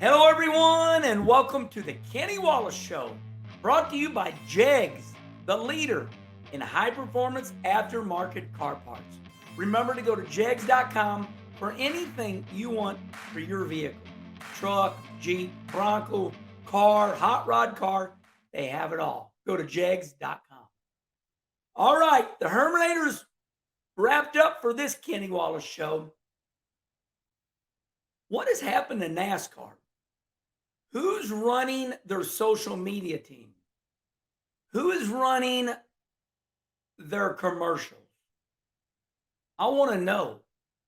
Hello, everyone, and welcome to the Kenny Wallace Show, brought to you by JEGS, the leader in high-performance aftermarket car parts. Remember to go to jegs.com for anything you want for your vehicle. Truck, Jeep, Bronco, car, hot rod car, they have it all. Go to jegs.com. All right, the Herminators wrapped up for this Kenny Wallace Show. What has happened to NASCAR? Who's running their social media team? Who is running their commercials? I want to know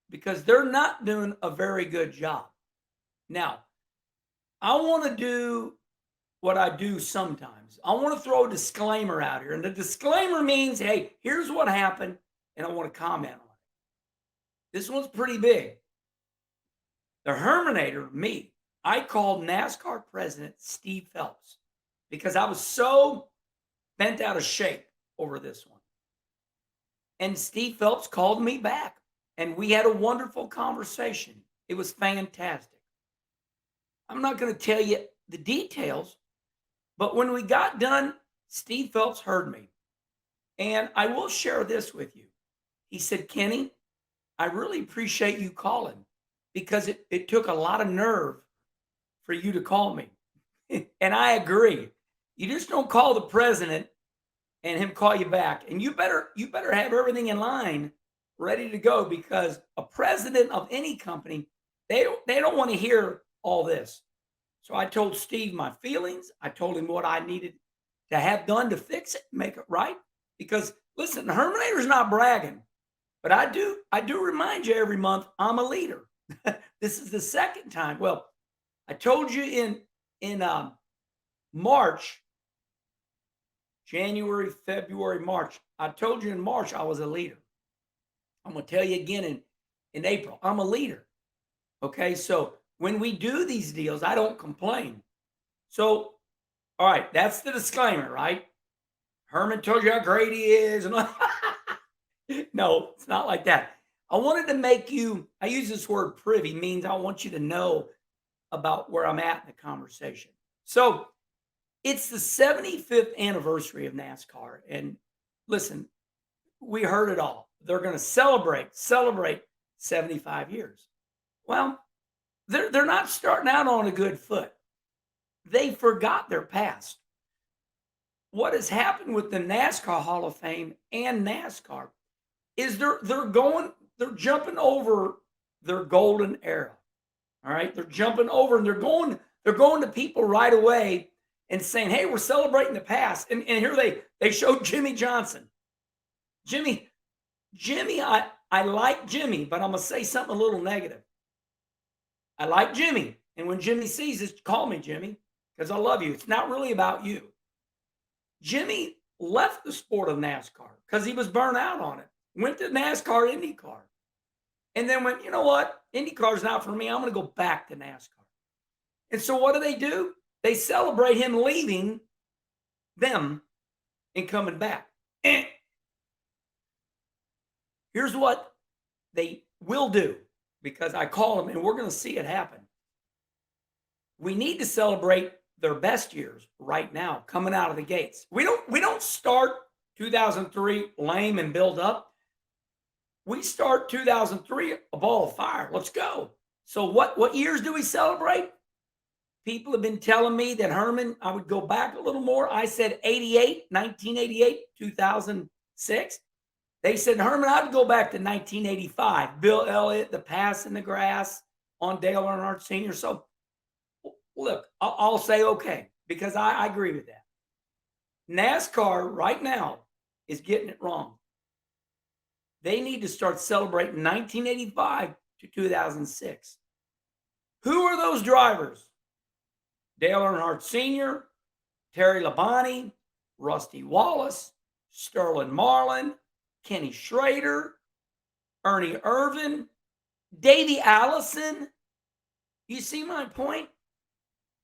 because they're not doing a very good job. Now, I want to do what I do sometimes. I want to throw a disclaimer out here. And the disclaimer means, hey, here's what happened, and I want to comment on it. This one's pretty big. The Herminator, me, I called NASCAR President Steve Phelps because I was so bent out of shape over this one. And Steve Phelps called me back, and we had a wonderful conversation. It was fantastic. I'm not going to tell you the details, but when we got done, Steve Phelps heard me. And I will share this with you. He said, Kenny, I really appreciate you calling because it took a lot of nerve for you to call me. And I agree. You just don't call the president and him call you back. And you better have everything in line ready to go because a president of any company, they don't want to hear all this. So I told Steve my feelings. I told him what I needed to have done to fix it, make it right. Because listen, the Herminator's not bragging, but I do remind you every month I'm a leader. This is the second time. Well, I told you in March, January, February, March. I told you in March I was a leader. I'm going to tell you again in April. I'm a leader. Okay, so when we do these deals, I don't complain. So, all right, that's the disclaimer, right? Herman told you how great he is. And no, it's not like that. I wanted to make you, I use this word privy, means I want you to know about where I'm at in the conversation. So it's the 75th anniversary of NASCAR. And listen, we heard it all. They're going to celebrate 75 years. Well, they're not starting out on a good foot. They forgot their past. What has happened with the NASCAR Hall of Fame and NASCAR is they're jumping over their golden era. All right, they're jumping over and they're going to people right away and saying, "Hey, we're celebrating the past." And here they showed Jimmy Johnson. Jimmy, I like Jimmy, but I'm gonna say something a little negative. I like Jimmy, and when Jimmy sees this, call me Jimmy because I love you. It's not really about you. Jimmy left the sport of NASCAR because he was burnt out on it. Went to NASCAR IndyCar. And then went, you know what? IndyCar's not for me. I'm going to go back to NASCAR. And so what do? They celebrate him leaving them and coming back. Here's what they will do because I call them and we're going to see it happen. We need to celebrate their best years right now coming out of the gates. We don't start 2003 lame and build up. We start 2003, a ball of fire. Let's go. So what years do we celebrate? People have been telling me that Herman, I would go back a little more. I said 1988, 2006. They said, Herman, I'd go back to 1985. Bill Elliott, the pass in the grass on Dale Earnhardt Sr. So look, I'll say okay, because I agree with that. NASCAR right now is getting it wrong. They need to start celebrating 1985 to 2006. Who are those drivers? Dale Earnhardt Sr., Terry Labonte, Rusty Wallace, Sterling Marlin, Kenny Schrader, Ernie Irvin, Davey Allison. You see my point?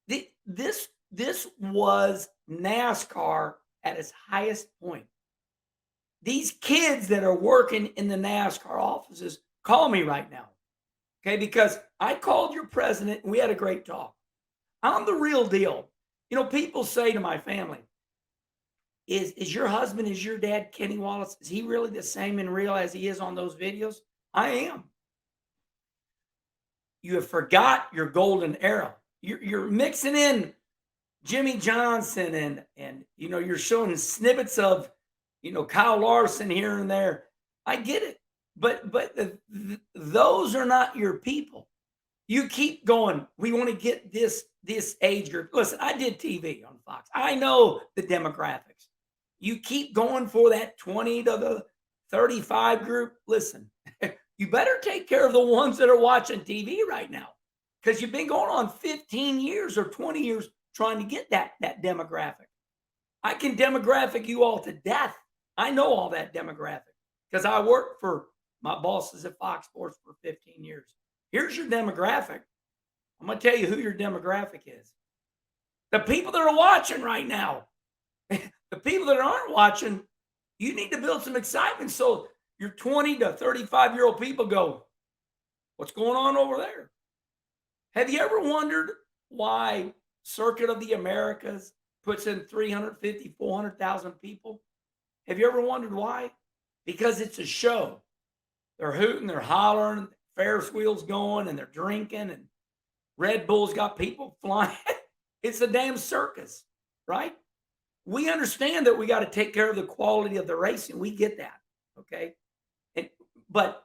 This was NASCAR at its highest point. These kids that are working in the NASCAR offices, call me right now. Okay, because I called your president and we had a great talk. I'm the real deal. You know, people say to my family, is your husband, is your dad, Kenny Wallace, is he really the same in real as he is on those videos? I am. You have forgot your golden era. You're mixing in Jimmy Johnson and you know, you're showing snippets of, you know, Kyle Larson here and there. I get it. But those are not your people. You keep going. We want to get this age group. Listen, I did TV on Fox. I know the demographics. You keep going for that 20 to the 35 group. Listen, you better take care of the ones that are watching TV right now, because you've been going on 15 years or 20 years trying to get that demographic. I can demographic you all to death. I know all that demographic because I worked for my bosses at Fox Sports for 15 years. Here's your demographic. I'm going to tell you who your demographic is. The people that are watching right now. The people that aren't watching, you need to build some excitement so your 20 to 35-year-old people go, what's going on over there? Have you ever wondered why Circuit of the Americas puts in 350, 400,000 people? Have you ever wondered why? Because it's a show. They're hooting, they're hollering, Ferris wheels going, and they're drinking, and Red Bull's got people flying. It's a damn circus, right? We understand that we got to take care of the quality of the racing. We get that, okay? But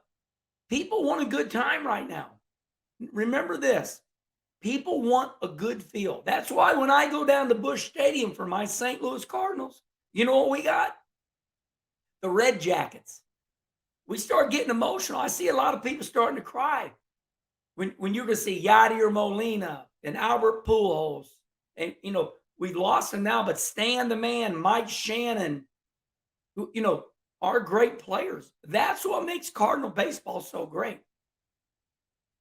people want a good time right now. Remember this. People want a good feel. That's why when I go down to Busch Stadium for my St. Louis Cardinals, you know what we got? The Red Jackets. We start getting emotional. I see a lot of people starting to cry when you're going to see Yadier Molina and Albert Pujols. And, you know, we've lost them now, but Stan the Man, Mike Shannon, you know, are great players. That's what makes Cardinal baseball so great.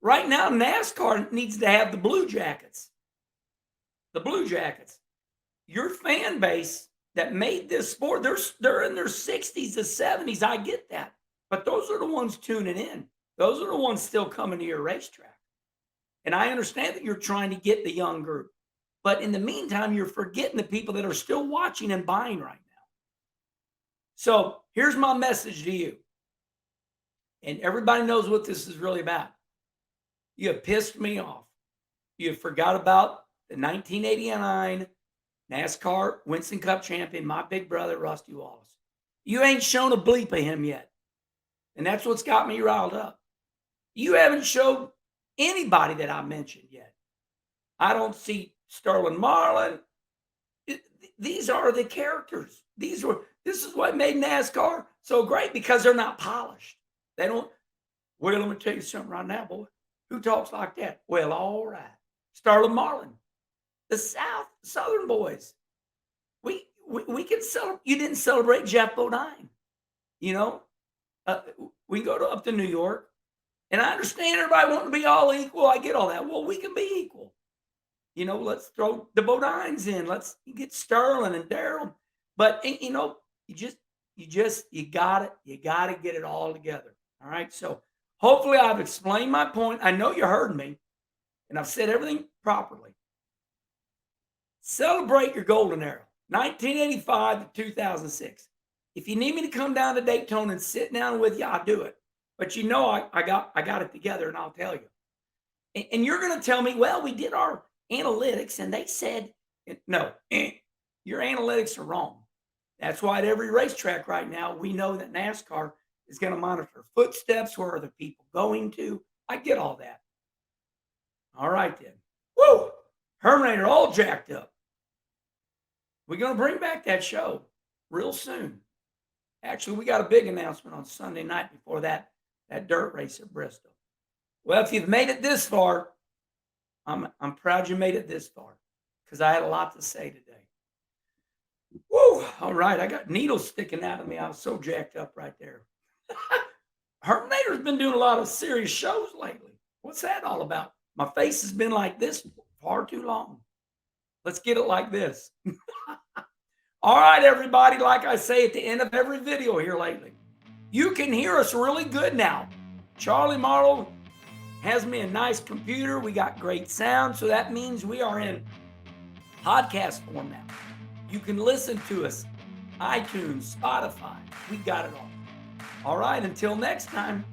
Right now, NASCAR needs to have the Blue Jackets. The Blue Jackets. Your fan base that made this sport, they're in their 60s to 70s. I get that. But those are the ones tuning in. Those are the ones still coming to your racetrack. And I understand that you're trying to get the young group. But in the meantime, you're forgetting the people that are still watching and buying right now. So here's my message to you. And everybody knows what this is really about. You have pissed me off. You have forgot about the 1989 NASCAR Winston Cup champion, my big brother, Rusty Wallace. You ain't shown a bleep of him yet. And that's what's got me riled up. You haven't showed anybody that I mentioned yet. I don't see Sterling Marlin. These are the characters. This is what made NASCAR so great, because they're not polished. They don't. Well, let me tell you something right now, boy. Who talks like that? Well, all right. Sterling Marlin. The Southern boys. We can celebrate. You didn't celebrate Jeff Bodine. You know, we go up to New York, and I understand everybody wanting to be all equal. I get all that. Well, we can be equal. You know, let's throw the Bodines in. Let's get Sterling and Darrell. But you know, you got it. You got to get it all together. All right. So hopefully I've explained my point. I know you heard me, and I've said everything properly. Celebrate your golden era, 1985 to 2006. If you need me to come down to Daytona and sit down with you, I'll do it. But you know I got it together, and I'll tell you. And you're going to tell me, well, we did our analytics, and they said, no, your analytics are wrong. That's why at every racetrack right now, we know that NASCAR is going to monitor footsteps. Where are the people going to? I get all that. All right, then. Woo! Herminator all jacked up. We're going to bring back that show real soon. Actually, we got a big announcement on Sunday night before that dirt race at Bristol. Well, if you've made it this far, I'm proud you made it this far, because I had a lot to say today. Woo! All right, I got needles sticking out of me. I was so jacked up right there. Herminator's been doing a lot of serious shows lately. What's that all about? My face has been like this far too long. Let's get it like this. All right, everybody, like I say at the end of every video here lately, you can hear us really good now. Charlie Marlowe has me a nice computer. We got great sound. So that means we are in podcast form now. You can listen to us, iTunes, Spotify. We got it all. All right, until next time.